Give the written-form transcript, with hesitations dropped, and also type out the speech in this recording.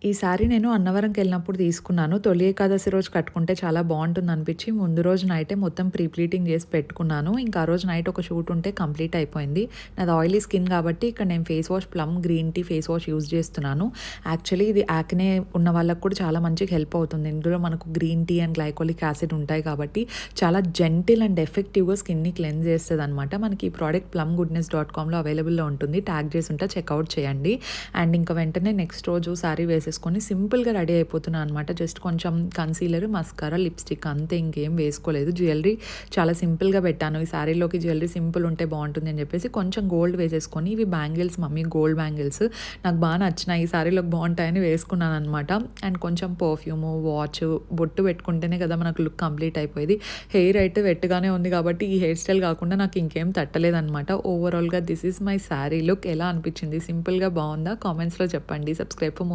ఈ శారీ నేను అన్నవరంకెళ్ళినప్పుడు తీసుకున్నాను. తొలి ఏకాదశి రోజు కట్టుకుంటే చాలా బావుంటుందనిపిచ్చి ముందు రోజు నైటే మొత్తం ప్రీ ప్లీటింగ్ చేసి పెట్టుకున్నాను. ఇంకా ఆ రోజు నైట్ ఒక షూట్ ఉంటే కంప్లీట్ అయిపోయింది. నాది ఆయిలీ స్కిన్ కాబట్టి ఇక్కడ నేను face wash plum green tea face wash use చేస్తున్నాను. యాక్చువల్లీ ఇది యాక్నే ఉన్న వాళ్ళకి కూడా చాలా మంచిగా హెల్ప్ అవుతుంది. ఇందులో మనకు green tea and glycolic acid ఉంటాయి కాబట్టి చాలా జెంటిల్ అండ్ ఎఫెక్టివ్‌గా స్కిన్‌ని క్లెన్స్ చేస్తదనమాట. మనకి ఈ ప్రోడక్ట్ plumgoodness.comలో అవైలబుల్‌లో ఉంటుంది. ట్యాగ్ చేసి ఉంటే చెక్‌ఔట్ చేయండి. అండ్ ఇంకా వెంటనే నెక్స్ట్ రోజు శారీ వేసేసుకొని సింపుల్‌గా రెడీ అయిపోతున్నా అనమాట. జస్ట్ కొంచెం కన్సీలర్, మస్కారా, లిప్‌స్టిక్ అంతే ఇంకేం వేసుకోలేదు. జ్యువెలరీ చాలా సింపుల్‌గా పెట్టాను. ఈ శారీలోకి జ్యువెలరీ సింపుల్ ఉంటే బావుంటుంది అని చెప్పేసి కొంచెం గోల్డ్ వేసేసుకొని ఇవి బ్యాంగిల్స్ మమ్మీ గోల్డ్ బ్యాంగిల్స్ నాకు బాగా నచ్చినాయి. ఈ శారీలోకి బావుంటాయని వేసుకున్నాననమాట. అండ్ కొంచెం పర్ఫ్యూము, వాచ్, బొట్టు పెట్టుకుంటేనే కదా మనకు లుక్ కంప్లీట్ అయిపోయేది. హెయిర్ అయితే వెట్‌గానే ఉంది కాబట్టి ఈ హెయిర్ స్టైల్ కాకుండా నాకు ఇంకేం తట్టలేదనమాట. ఓవరాల్‌గా this is my sari look. ఎలా అనిపించింది? సింపుల్‌గా బావుందా? కామెంట్స్‌లో చెప్పండి. Subscribe for more